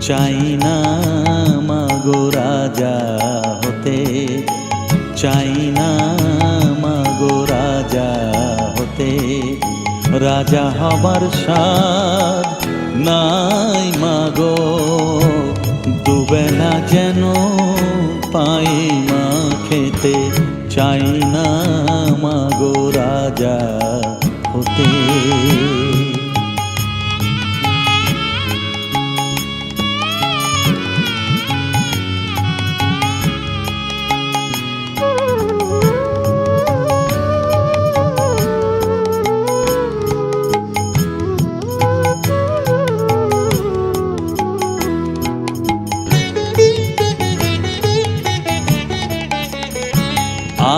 চাই না মাগো রাজা হতে, চাই না মাগো রাজা হতে। রাজা হবার স্বাদ নাই মাগো, দুবেলা যেন পাই মা খেতে। চাই না মাগো রাজা হতে।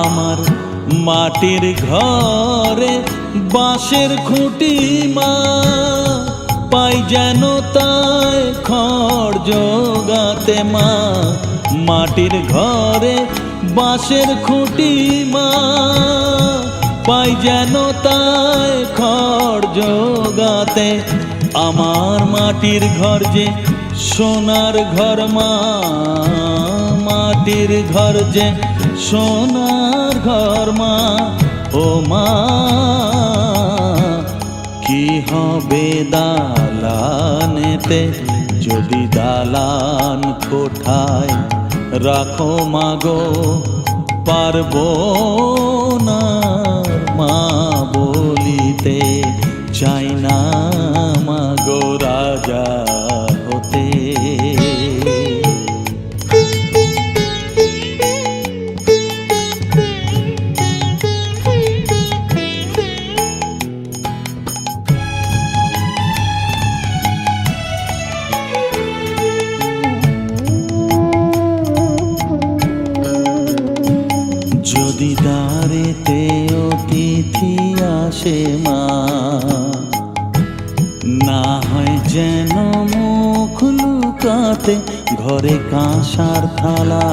আমার মাটির ঘরে বাঁশের খুঁটি মা, পাই যেন তাই খড় জোগাতে মা। মাটির ঘরে বাঁশের খুঁটি মা, পাই যেন তাই খড় জোগাতে। আমার মাটির ঘর যে সোনার ঘর মা, মাটির ঘর যে সোনার ঘর মা। ও মা কি হবে দালানেতে, যদি দালান কোঠায় রাখো মাগো পারবো না মা বলিতে। চাই না মাগো রাজা হতে। যদি দ্বারেতে অতিথি আসে মা, না হয় যেন মুখ লুকাতে। ঘরে কাঁসার থালা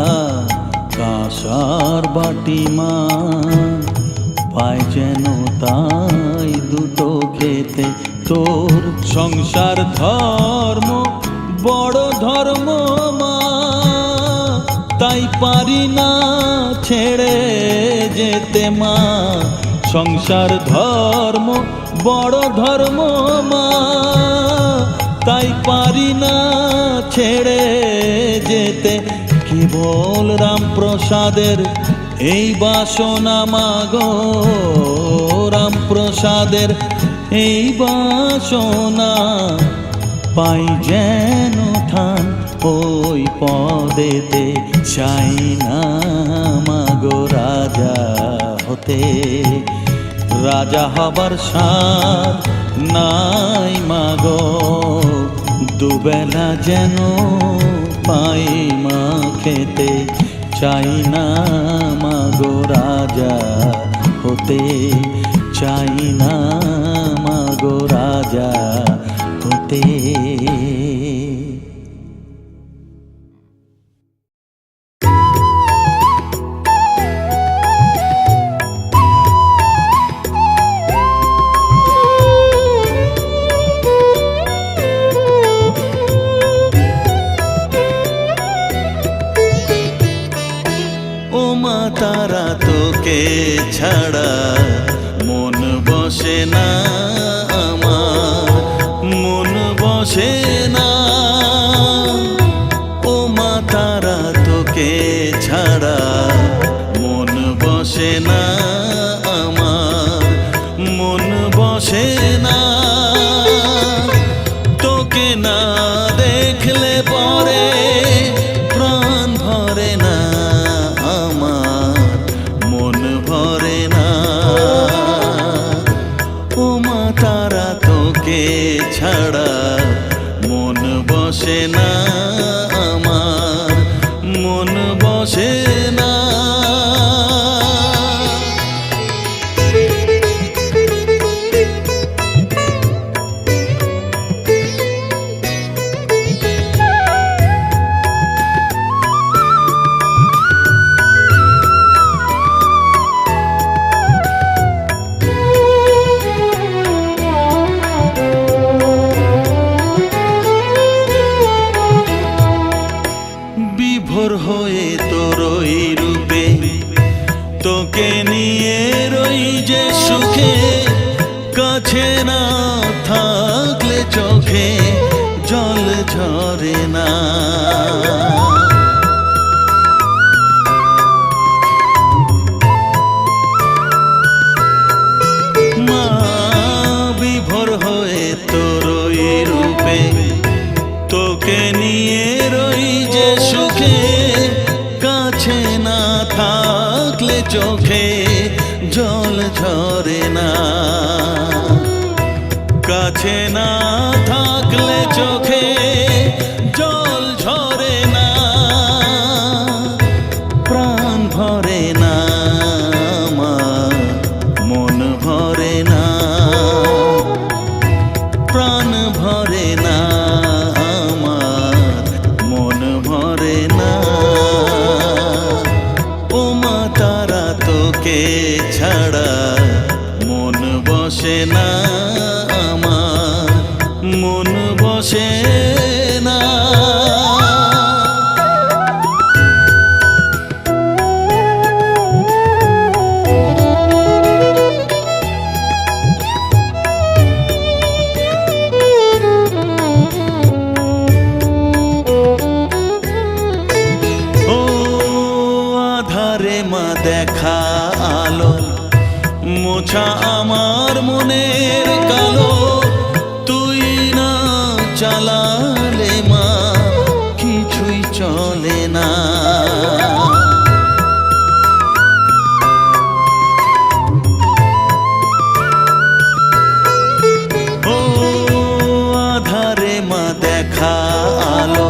কাঁসার বাটি মা, পায় যেন তাই দুটো খেতে। তোর সংসার ধর্ম বড় ধর্ম মা, তাই পারি না ছেড়ে যেতে মা। সংসার ধর্ম বড় ধর্ম মা, তাই পারি না ছেড়ে যেতে। কেবল রামপ্রসাদের এই বাসনা মাগো, রামপ্রসাদের এই বাসনা। পাই যেন ঠান ওই পদেতে। চাই না মাগো রাজা হতে, রাজা হবার স্বাদ নাই মাগো, দুবেলা যেন পাই মা খেতে। চাই না মাগো রাজা হতে, চাই না মাগো রাজা হতে। তারা তোকে ছাড়া মন বসে না আমার, মন বসে না। ও মা তারা তোকে ছাড়া মন বসে না আমার, মন বসে না। তোকে না দেখলে পরে প্রাণ ভরে না আমার, মন ভরে না। ও মা তারা তোকে ছাড়া মন বসে না আমার, মন বসে না। বিভোর হয়ে তোরই রূপে তোকে নিয়ে রই যে সুখে কাছে না থাকলে চোখে জল ঝরে না মা বিভোর হয়ে তোরই রূপে তোকে নিয়ে রই যে সুখে কাছে না থাকলে চোখে জল ঝরে না কাছে না থাকলে চোখে জল ঝরে না প্রাণ ভরে না আমার মন ভরে না প্রাণ ভরে না আমার মন ভরে না ও মা তারা তোকে ছাড়া মন বসে না আমার মন বসে না ও আধারে মা দেখা আলো মোছা আমার মনের কালো তুই না চালালে মা কিছুই চলে না ও আধারে মা দেখা আলো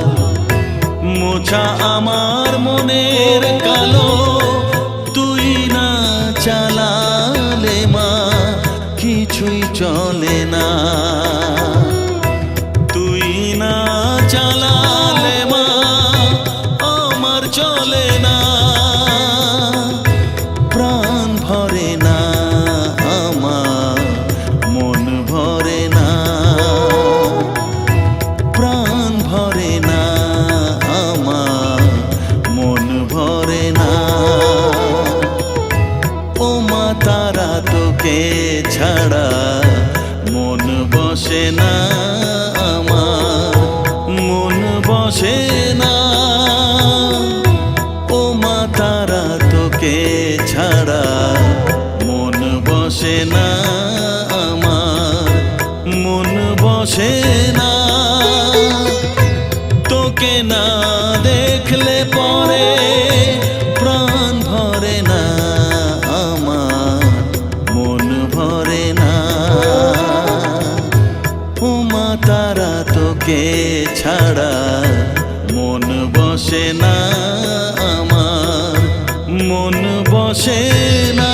মোছা আমার মনের কালো তুই না চালালে মা কিছুই চলে না তুই না চালালে মা আমার চলে না প্রাণ ভরে না আমার মন ভরে না প্রাণ ভরে না আমার মন ভরে না ও মা তারা তোকে ছাড়া মন বসে না আমার মন বসে না ও মা তারা তোকে ছাড়া মন বসে না আমার মন বসে না তোকে না দেখলে পরে প্রাণ ভরে না আমার মন ভরে না ও মা তারা তোকে ছাড়া মন বসে না আমার মন বসে না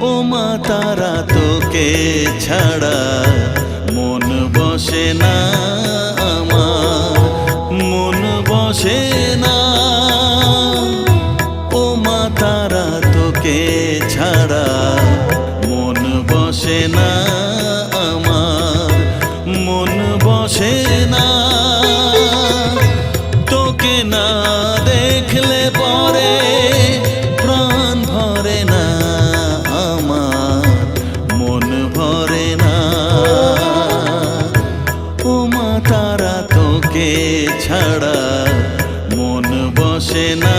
ও মা তারা তোকে ছাড়া মন বসে না আমার মন বসে না ও মা তারা তোকে ছাড়া মন বসে না আমার মন বসে না তোকে না দেখলে পরে প্রাণ ভরে না আমার মন ভরে না ও মা তারা তোকে ছাড়া মন বসে না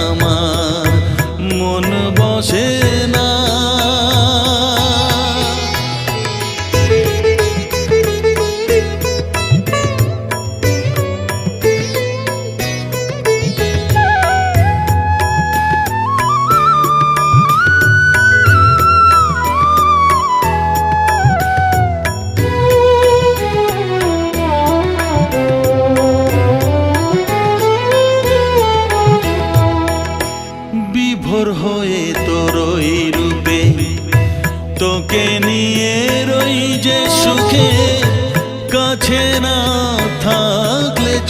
আমার মন বসে না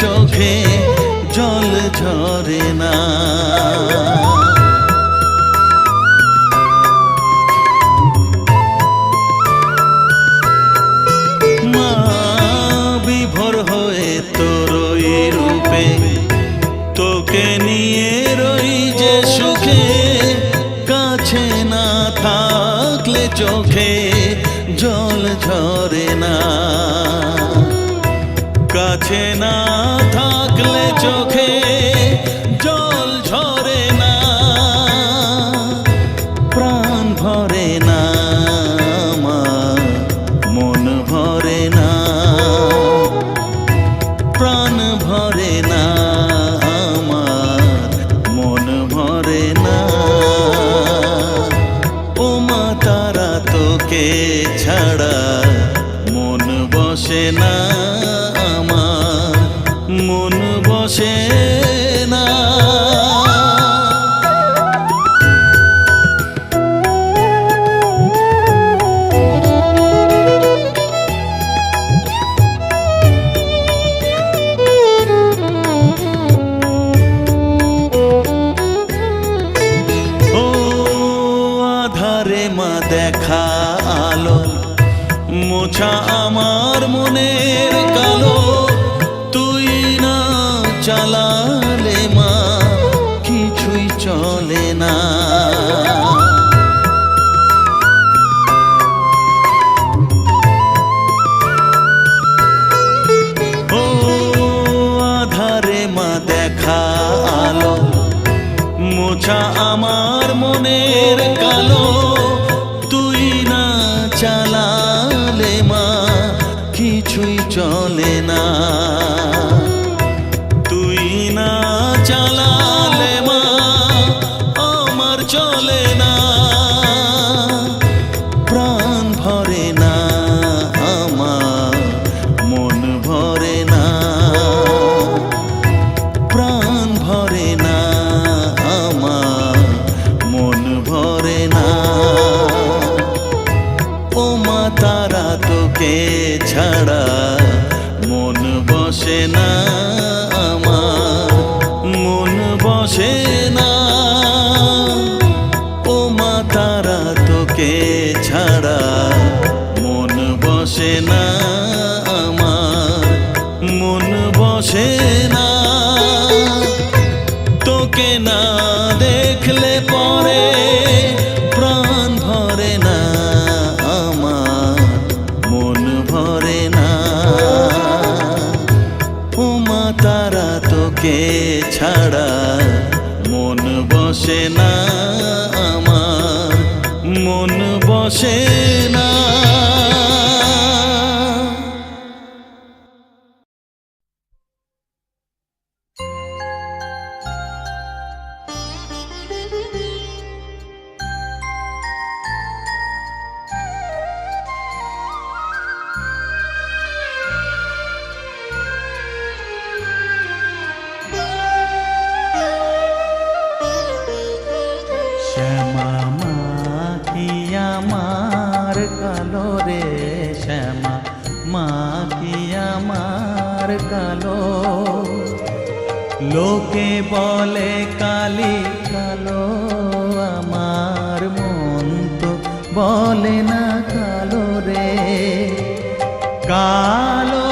চোখে জল ঝরে না। মা বিভোর হয়ে তোর ওই রূপে, তোকে নিয়ে রই যে সুখে, কাছে না থাকলে চোখে জল ঝরে না। কাছে না থাকলে চোখে জল ঝরে না, প্রাণ ভরে না আমার, মন ভরে না, প্রাণ ভরে না আমার, মন ভরে না। ও মা তারা তোকে ছাড়া মন বসে না আমার, মন বসে না। ও আধারে মা দেখা আলো, মোছা আমার মনের কালো, তুই না চালালে মা কিছুই চলে না। ও আধারে মা দেখা আলো, মোছা আমার মনের কালো, তুই না চালালে মা কিছুই চলে না। তুই না চালালে মা আমার চলে না, প্রাণ ভরে না আমার, মন ভরে না, প্রাণ ভরে না আমার, মন ভরে না। ও মা তারা তোকে ছাড়া মন বসে না আমার, মন বসে না। ও মা তারা তোকে ছাড়া মন বসে না আমার, মন বসে না। তোকে না দেখলে পরে প্রাণ ভরে না আমার, মন ভরে না। ও মা তারা তোকে ছাড়া মন বসে না আমার, মন বসে না। শ্যামা মা কি আমার কালো রে, শ্যামা মা কি আমার কালো। লোকে বলে কালি কালো, আমার মন তো বলে না কালো রে। কালো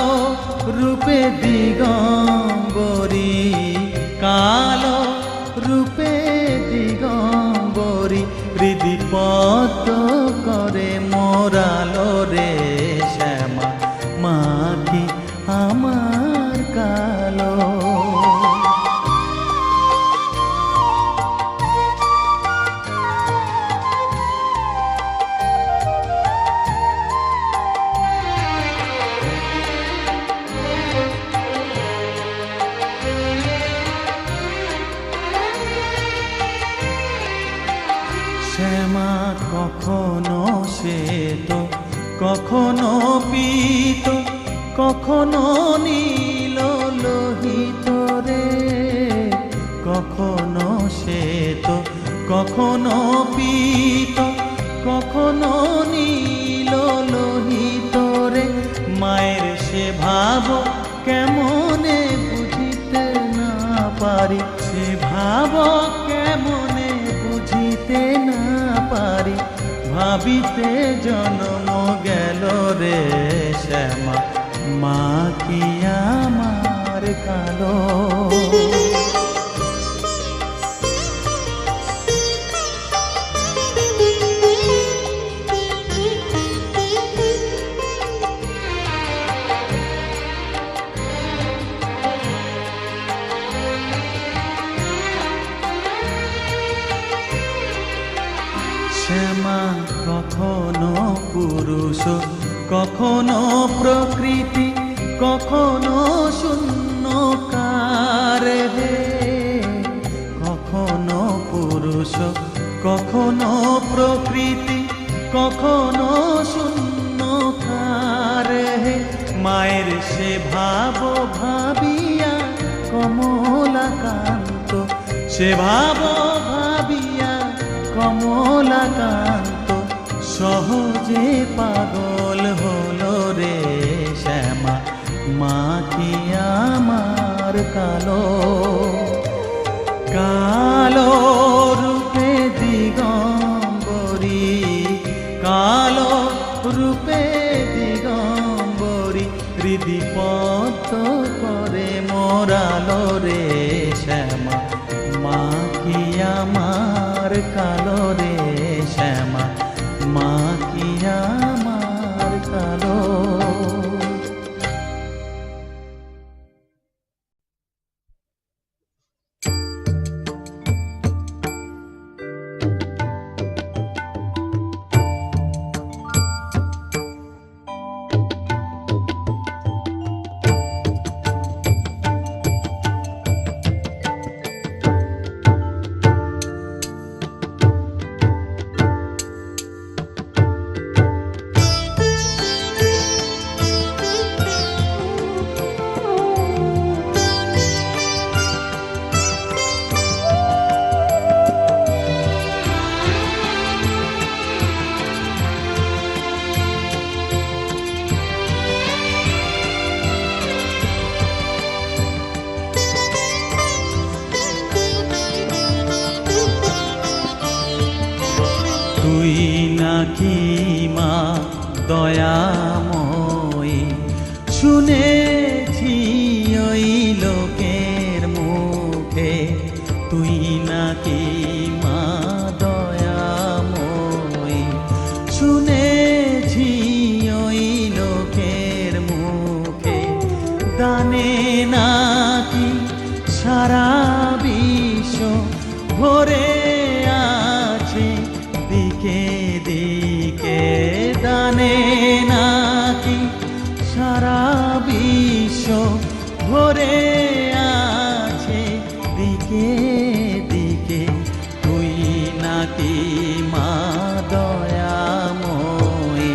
রূপে দিগম্বরী, কালো রূপে দিগম্বরী, হৃদিপত করে মোরালো রে। শ্যামা মা কি আমার কালো। শ্যামা কখনো শ্বেত, কখনো পীত, কখনো নীল লোহিত রে। কখনো শ্বেত, কখনো পীত, কখনো নীল লোহিত রে। মায়ের সে ভাব কেমনে ভাবিতে জন্ম গেল রে শ্যামা, মা কি আমার কালো। শ্যামা কখনো পুরুষ, কখনো প্রকৃতি, কখনো শূন্যকার হে। কখনো পুরুষ, কখনো প্রকৃতি, কখনো শূন্যকার হে। মায়ের সে ভাব ভাবিয়া কমলাকান্ত, সে ভাব ভাবিয়া কমলাকান্ত সহজে পাগল হলো রে শ্যামা, মা কি আমার কালো। কালো রূপে দিগম্বরী, কালো রূপে দিগম্বরী, হৃদি পদ্ম করে মোরালো রে শ্যামা, মা কি আমার কালো রে শ্যামা, মা কি আমার কালো। তুই নাকি মা দয়াময়ী, শুনেছি ওই লোকের মুখে, তুই নাকি মা দয়াময়ী, শুনেছি ওই লোকের মুখে। দানে নাকি সারা বিশ্ব ভরে আছে দিকে দিকে, দানে নাকি সারা বিশ্ব ভরে আছে দিকে দিকে, তুই নাকি মা দয়াময়ী।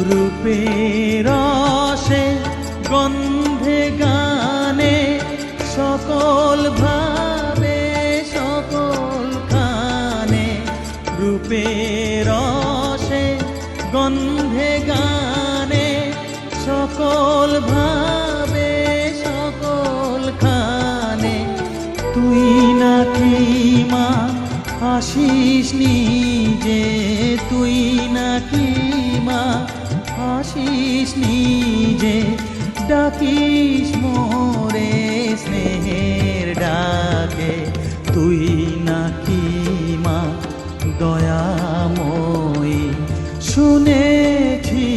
রূপের রসে গন্ধে গানে সকল ভাবে সকল খানে, রূপের রসে গন্ধে গানে সকল ভাবে সকল খানে, তুই নাকি মা আসিস নিজে, তুই নাকি মা আসিস নিজে, ডাকিস মোরে স্নেহের ডাকে, তুই নাকি মা দয়াময়ী, শুনেছি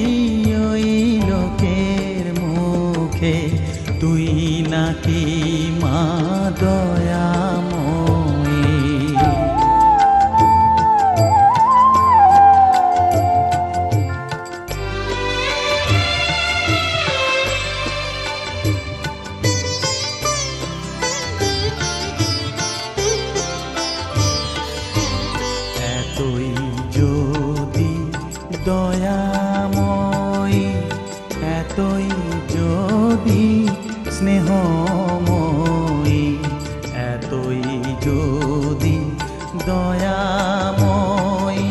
ওই লোকের মুখে, তুই নাকি মা দয়াময়ী। এতই যদি দয়াময়ী, এতই যদি স্নেহময়ী, এতই যদি দয়াময়ী,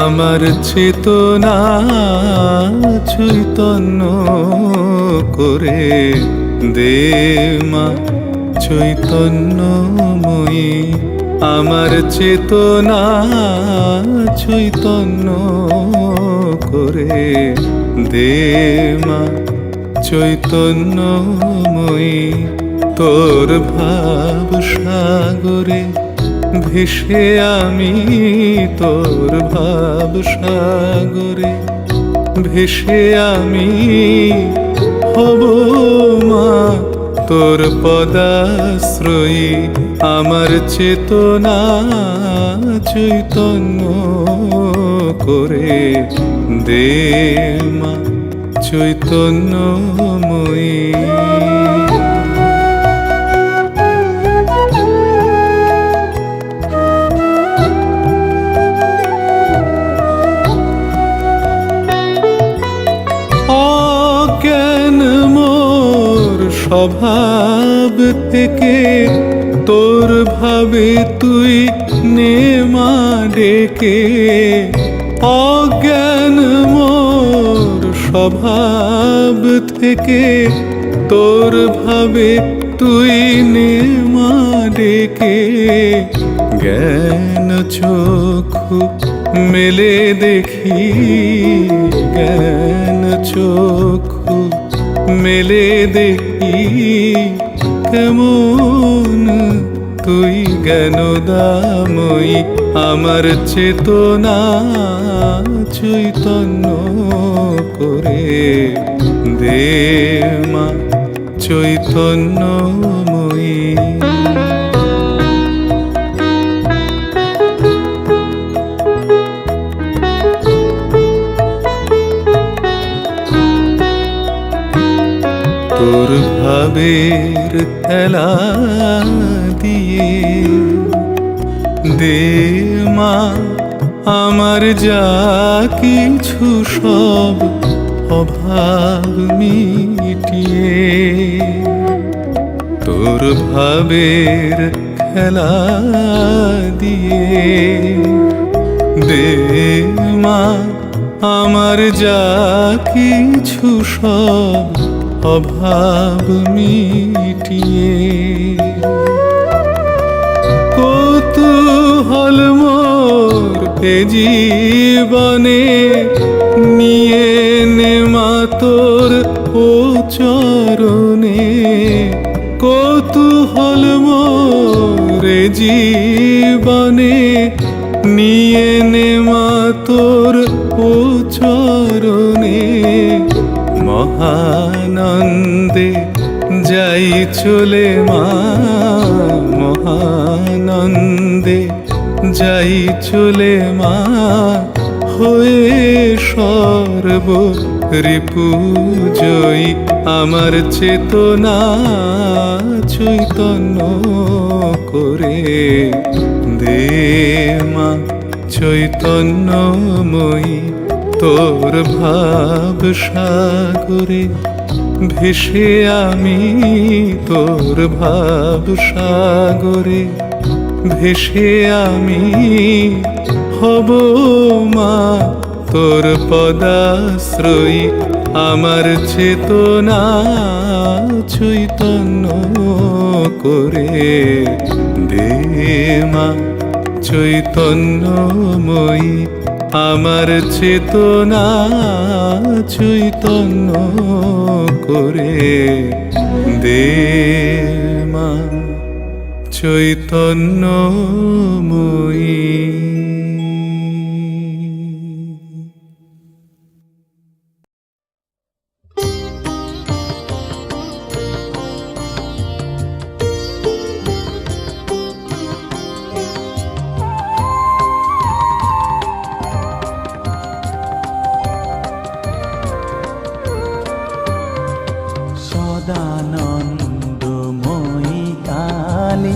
আমার চেতনা চৈতন্য করে দে মা চৈতন্যময়ী। আমার চেতনা চৈতন্য করে দে মা চৈতন্যময়ী। তোর ভাব সাগরে ভেসে আমি, তোর ভাব সাগরে ভেসে আমি হব মা তোর পদাশ্রয়ী। আমার চেতনা চৈতন্য করে দে মা চৈতন্যময়ী। অজ্ঞান মোর স্বভাব থেকে তোর ভাবে তুই নে মা ডেকে। অজ্ঞান মোর স্বভাব থেকে তোর ভাবে তুই নে মা ডেকে। জ্ঞান চক্ষু মেলে দেখি, জ্ঞান চক্ষু মেলে দেখি কেমন তুই জ্ঞানদাময়ী। আমার চেতনা চৈতন্য করে দে মা চৈতন্যময়ী। তোর ভাবের খেলা দিয়ে দে মা আমার যা কিছু সব অভাব মিটিয়ে। তোর ভাবের খেলা দিয়ে দে মা আমার যা কিছু সব অভাব মিটিয়ে। কৌতূহল মোর এ জীবনে নিয়ে নে মা তোর ও চরণে। কৌতূহল মোর এ জীবনে নিয়ে নে মা তোর ও চরণে। মহানন্দে যাই চলে মা, মহানন্দে যাই চলে মা হয়ে সর্ব রিপুজয়ী। আমার চেতনা চৈতন্য করে দে মা চৈতন্যময়ী। তোর ভাব সাগরে ভেসে আমি, তোর ভাব সাগরে ভেসে আমি হব মা তোর পদাশ্রয়ী। আমার চেতনা চৈতন্য করে দে মা চৈতন্যময়ী। আমার চেতনা চৈতন্য করে দে মা চৈতন্যময়ী। সদানন্দময়ী কালী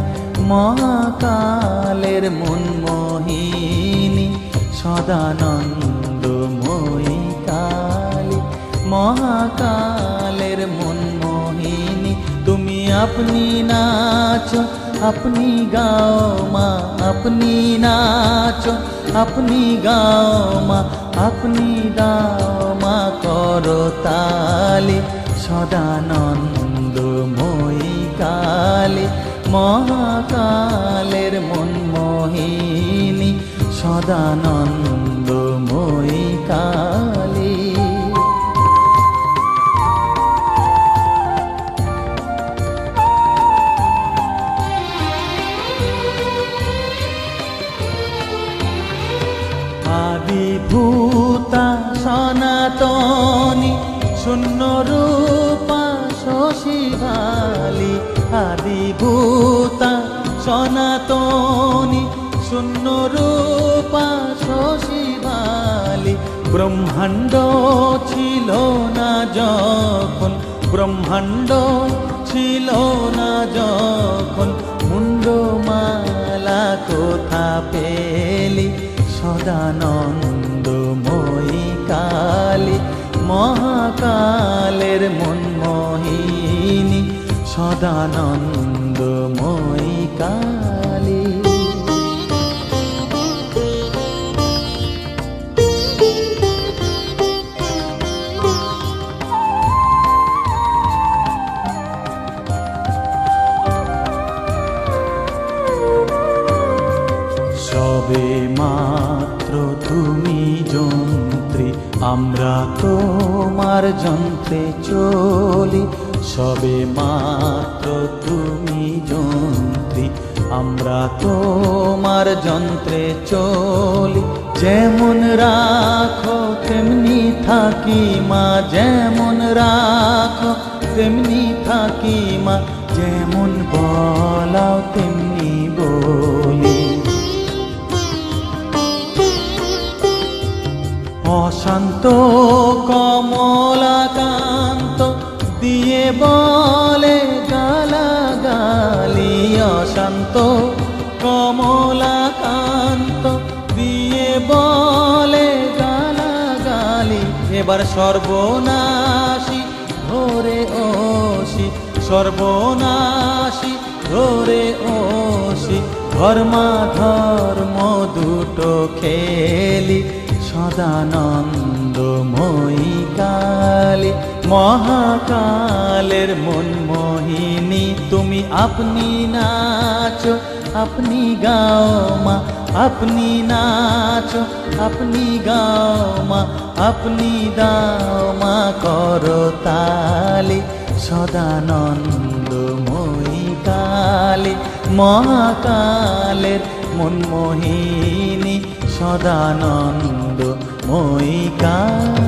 মহাকালের মনমোহিনী। সদানন্দময়ী কালী মহাকালের মনমোহিনী। তুমি আপনি নাচো আপনি গাও মা আপনি নাচো, আপনি গাও মা আপনি দাও মা করতালি, সদানন্দময়ী কালী, মহাকালের মনমোহিনী, সদানন্দময়ী কালী। আদিভূতা সনাতনী, শূন্য রূপা শশীভালি, আদিভূতা সনাতনী, শূন্য রূপা শশীভালি। ব্রহ্মাণ্ড ছিল না যখন, ব্রহ্মাণ্ড ছিল না যখন, মুন্ডমালা কোথা পেলি, সদানন্দময়ী কালী, মহাকালের মনমোহিনী, সদানন্দময়ী কালী। সবে মাত্র তুমি যন্ত্রী, আমরা তোমার যন্ত্রে চলি, সবে মাত্র তুমি যন্ত্রী, আমরা তোমার যন্ত্রে চলি। যেমন রাখো তেমনি থাকি মা, যেমন রাখো তেমনি থাকি মা, যেমন বলাও তেমনি বলি। অশান্ত কমলাকান্ত দিয়ে বলে গালাগালি, অশান্ত কমলাকান্ত দিয়ে বলে গালাগালি। এবার সর্বনাশী ধরে ওসি, সর্বনাশী ধরে ওসি, ধর্মাধর্ম দুটো খেলি, সদানন্দময়ী কালী, মহাকালের মনমোহিনী। তুমি আপনি নাচো আপনি গাও মা, আপনি নাচো আপনি গাও মা, আপনি দাও মা করতালি, সদানন্দময়ী কালী, মহাকালের মনমোহিনী, সদানন্দময়ী কালী।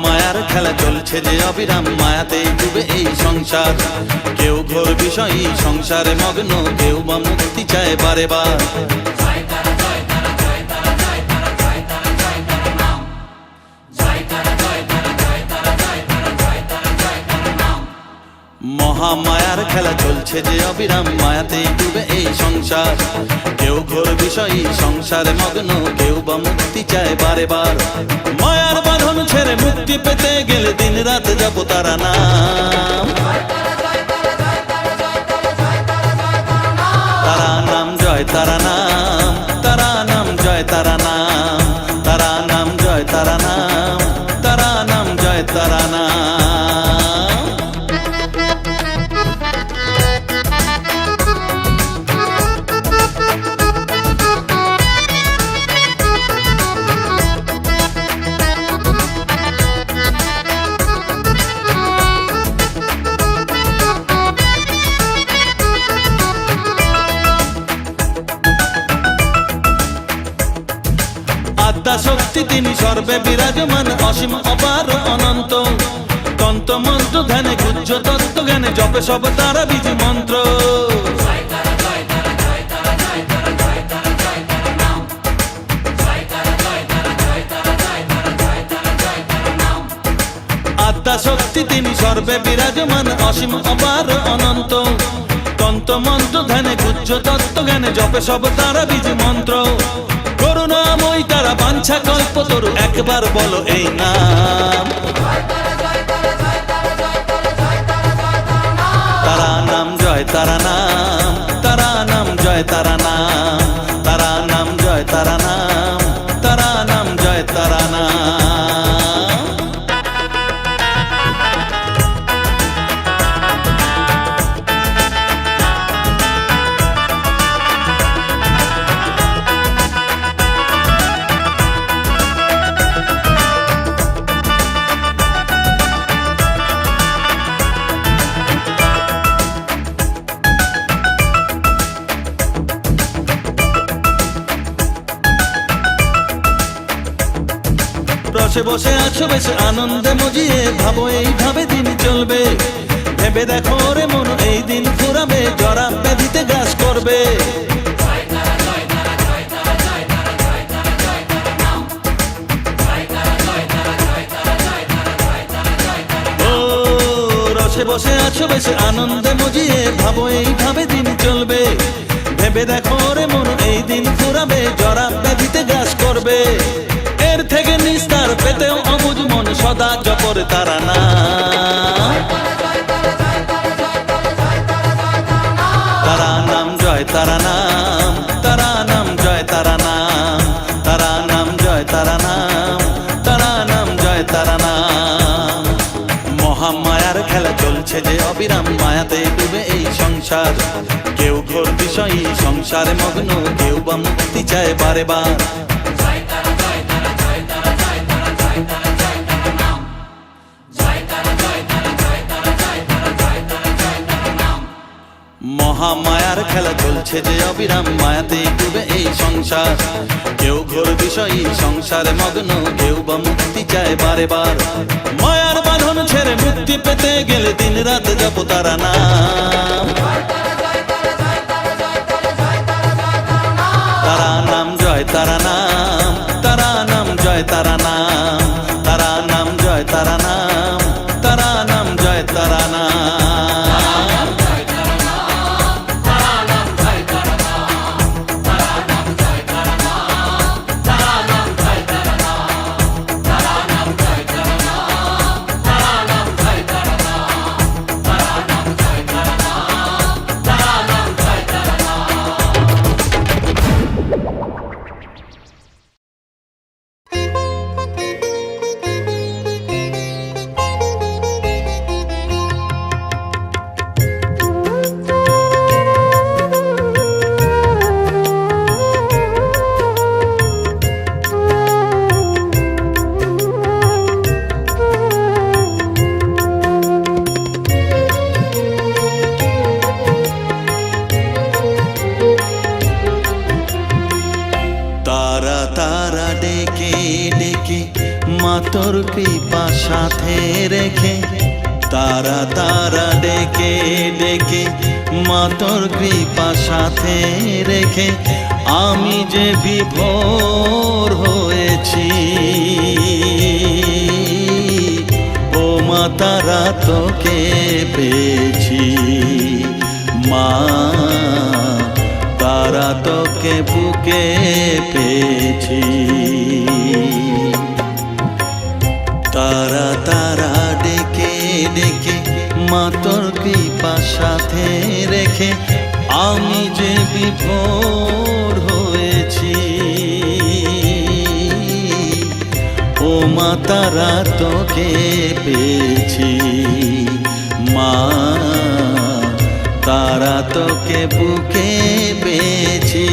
মায়ার খেলা চলছে যে অবিরাম, মায়াতেই ডুবে এই সংসার। কেউ ঘোর বিষয়ী সংসারে মগ্ন, কেউ বা মুক্তি চায় বারে বার। মহামায়ার খেলা চলছে যে অবিরাম, মায়াতেই ডুবে এই সংসার। কেউ ঘোর বিষয়ী সংসারে মগ্ন, কেউ বা মুক্তি চায় বারে বার। মায়ার বাঁধন ছেড়ে মুক্তি পেতে গেলে দিন রাত যাব তারা নাম, তারা নাম জয় তারা নাম, তারা নাম জয় তারা নাম, তারা নাম জয় তারা নাম, তারা নাম জয় তারা নাম। আত্মা শক্তি তিনি সর্বে বিরাজমান, অসীম অপার অনন্ত। তন্ত্র মন্ত্র ধ্যানে গুহ্য তত্ত্ব জ্ঞানে জপে সব তারা বীজ মন্ত্র। আত্মা শক্তি তিনি সর্বে বিরাজমান, অসীম অপার অনন্ত। তন্ত্র মন্ত্র ধ্যানে গুহ্য তত্ত্ব জ্ঞানে জপে সব তারা বীজ মন্ত্র। করুণাময়ী তারা বাঞ্ছা কল্প তরু, একবার বলো এই নাম। তারা নাম জয় তারা নাম, তারা নাম জয় তারা নাম, তারা নাম জয় তারা নাম, তারা নাম জয় তারা নাম। রসে বসে আছো বেশ আনন্দে মজিয়ে, ভাবো এইভাবে দিন চলবে। ভেবে দেখো রে মন এই দিন ফুরাবে, জরা ব্যাধিতে গ্রাস করবে। ও রসে বসে আছো বেশ আনন্দে মজিয়ে, ভাবো এইভাবে দিন চলবে। ভেবে দেখো রে মন এই দিন ফুরাবে, জরা ব্যাধিতে গ্রাস করবে। এর থেকে নিস্তার পেতেও অবুঝ মন সদা জপর তারা নাম। তারা নাম জয় তারা নাম, তারা নাম জয় তারা নাম, তারা নাম জয় তারা নাম, তারা নাম জয় তারা নাম। মহামায়ার খেলা চলছে যে অবিরাম, মায়াতে ডুবে এই সংসার। কেউ ঘোর বিষয়ী সংসারে মগ্ন, কেউ বা মুক্তি চায় বারে বার। মহামায়ার খেলা চলছে যে অবিরাম, মায়াতে ডুবে এই সংসার। কেউ ঘোর বিষয়ী সংসারে মগ্ন, কেউ বা মুক্তি চায় বারে বার। মায়ার বাঁধন ছেড়ে মুক্তি পেতে গেলে দিন রাত জপ তারা নাম। তারা নাম জয় তারা নাম, তারা নাম জয় তারা নাম, তারা নাম জয় তারা নাম, তারা নাম জয় তারা নাম। তোর কৃপা সাথে রেখে, তারা তারা ডেকে ডেকে মা তোর কৃপা সাথে রেখে, আমি যে বিভোর হয়েছি। ও মা তারা তোকে পেয়েছি, মা তারা তোকে বুকে পেয়েছি। তারা তারা ডেকে ডেকে মা তোর কৃপা সাথে রেখে, আমি যে বিভোর হয়েছি। ও মা তারা তোকে পেয়েছি, মা তারা তোকে বুকে পেয়েছি।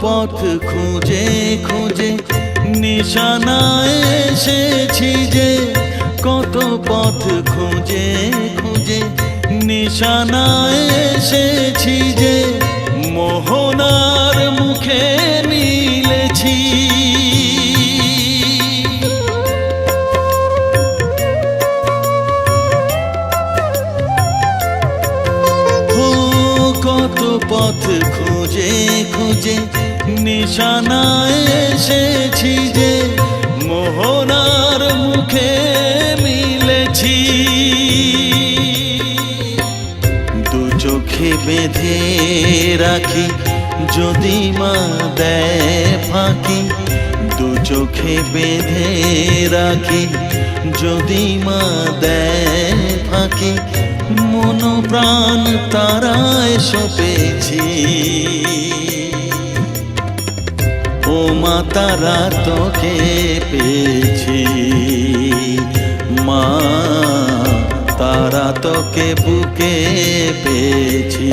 পথ খুঁজে খুঁজে নিশানায় এসেছি যে, কত পথ খুঁজে খুঁজে নিশানায় এসেছি যে, মোহনার মুখে মিলেছি। ও কত পথ খুঁজে খুঁজে নিশানায় এসেছি যে, মোহনার মুখে মিলেছি। দু চোখে বেঁধে রাখি যদি মা দেয় ফাঁকি, দু চোখে বেঁধে রাখি যদি মা দেয় ফাঁকি, মন প্রাণ তারায় সপেছি। ও মা তারা তোকে পেয়েছি, মা তারা তোকে বুকে পেয়েছি।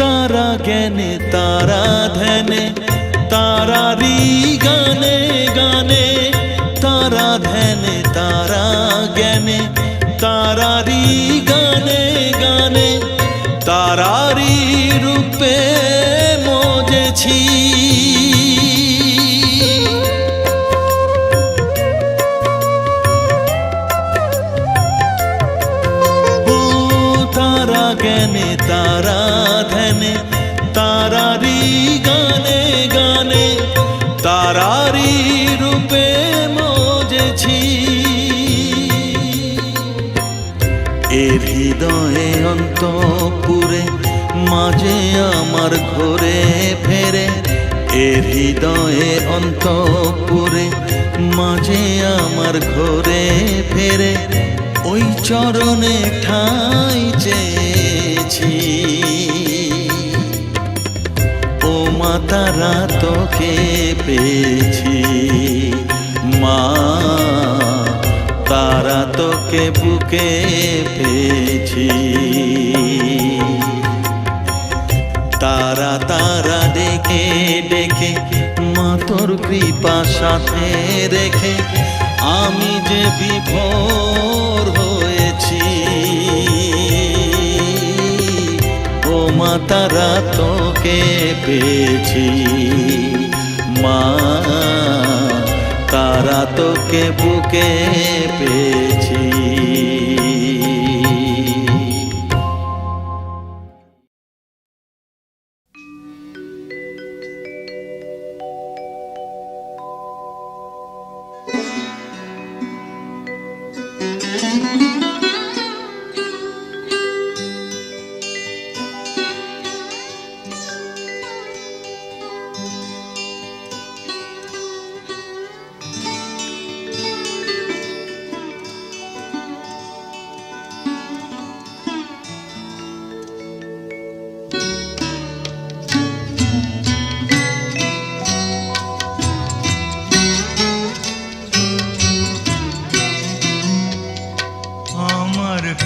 তারা জ্ঞানে তারা ধ্যানে তারারি গানে গানে, তারা ধ্যানে তারা জ্ঞানে তারারি গানে গানে, তারারি রূপে মজেছি। ও তারা জ্ঞানে তারা ধ্যানে তারারি গানে গানে, তারারি রূপে মজেছি। এর হৃদয়ে অন্তপুরে মাঝে আমার ঘরে ফেরে, এর হৃদয়ে অন্তপুরে মাঝে আমার ঘরে ফেরে, ওই চরণে ঠাঁই চেয়েছি। ও মা তারা তোকে পেয়েছি, মা তারা তোকে বুকে পেয়েছি। তারা তারা ডেকে ডেকে মা তোর কৃপা সাথে রেখে, আমি যে বিভোর হয়েছি। ও মা তারা তোকে পেয়েছি, মা তারা তোকে বুকে পেয়েছি।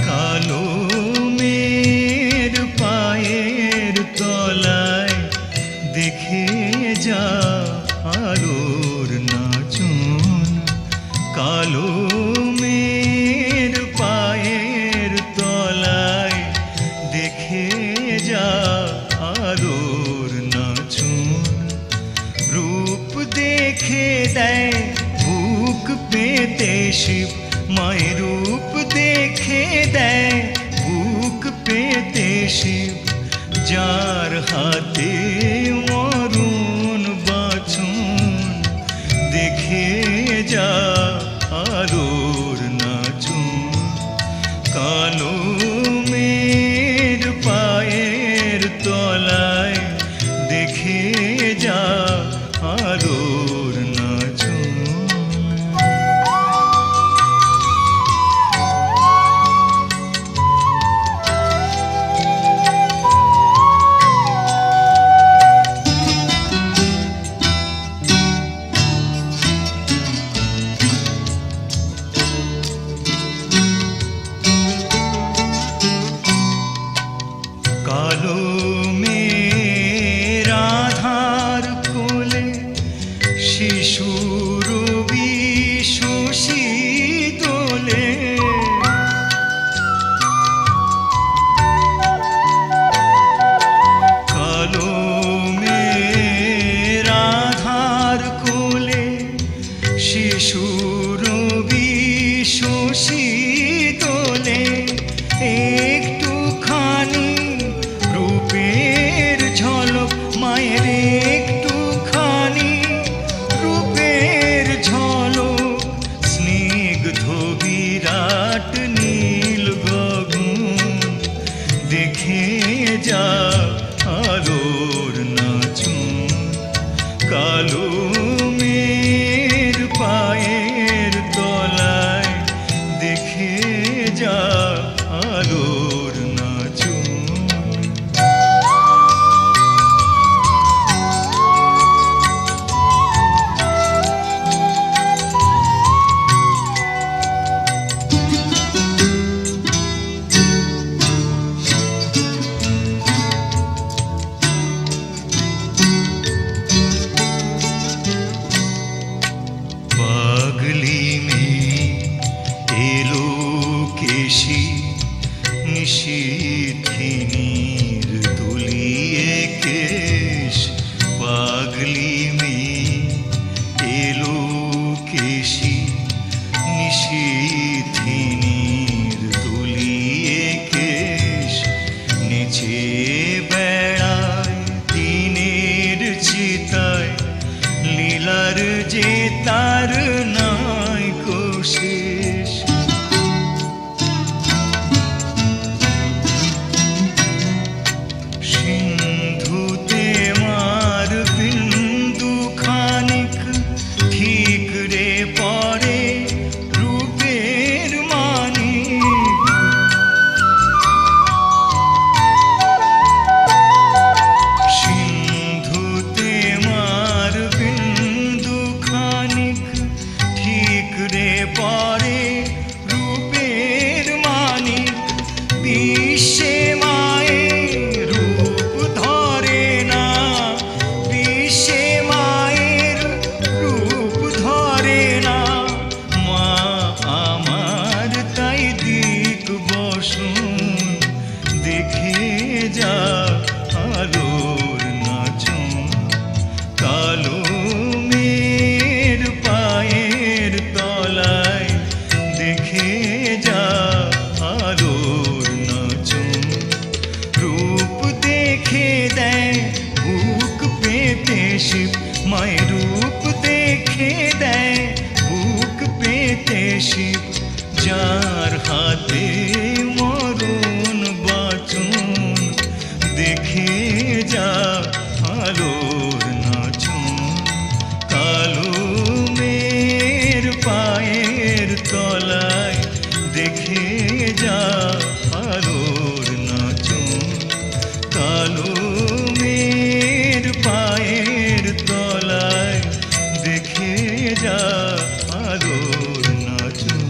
কালো মের পায়ের তলায় দেখে যা আলোর নাচন, কালো মের পায়ের তলায় দেখে যা আলোর নাচন, রূপ দেখে দেয় বুক পেতে শিব, মায়ের রূপ দেখে দেয় বুক পেতে শিব, যার হাতে মরণ বাঁচন দেখে যা আলোর নাচন, কালো মের পায়ের তলায় দেখে যা আলোর নাচন। কালো মের পায়ের তলায় দেখে যা আলোর নাচন। পাগলি মেয়ে এলো কেশি নিশীথিনীর দুলিয়ে কেশ। পাগলি মেয়ে এলো কেশি নিশীথিনীর দুলিয়ে কেশ। নেচে বেড়ায় দিনের চিতায় লীলার যে তার নাই কোশেষ। সিন্ধুতে মার বিন্দু খানিক ঠিক রে পরে রূপের মানিক। সিন্ধুতে মার বিন্দু খানিক ঠিক রে পরে রূপের মানিক। বিশ্বে মায়ের রূপ ধরে না, বিশ্বে মায়ের রূপ ধরে না। মা আমার তাই দিক বসুন দেখে যা আলোর নাচন। কালো মের পায়ের তলায় দেখে যা আলোর নাচন। রূপ দেখে দেয় বুক পেতে শিব, মায়ের রূপ দেখে দেয় বুক পেতে শিব। যার হাতে মরণ বাচন দেখে যা আলোর নাচন। কালো মের পায়ের তলায় দেখে যা আলোর নাচন। কালো মের পায়ের তলায় দেখে যা আলোর নাচন।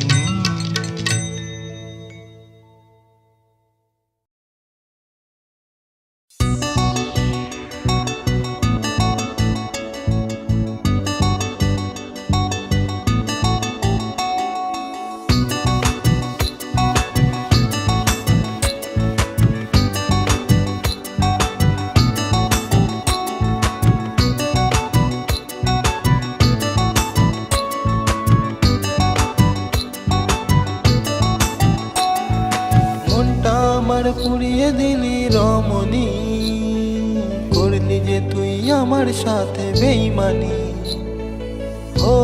মনটা আমার পুড়িয়ে দিলি রমণী, করলি যে তুই আমার সাথে বেইমানি। ও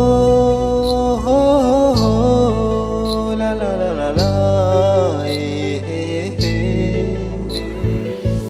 হো হো লা লা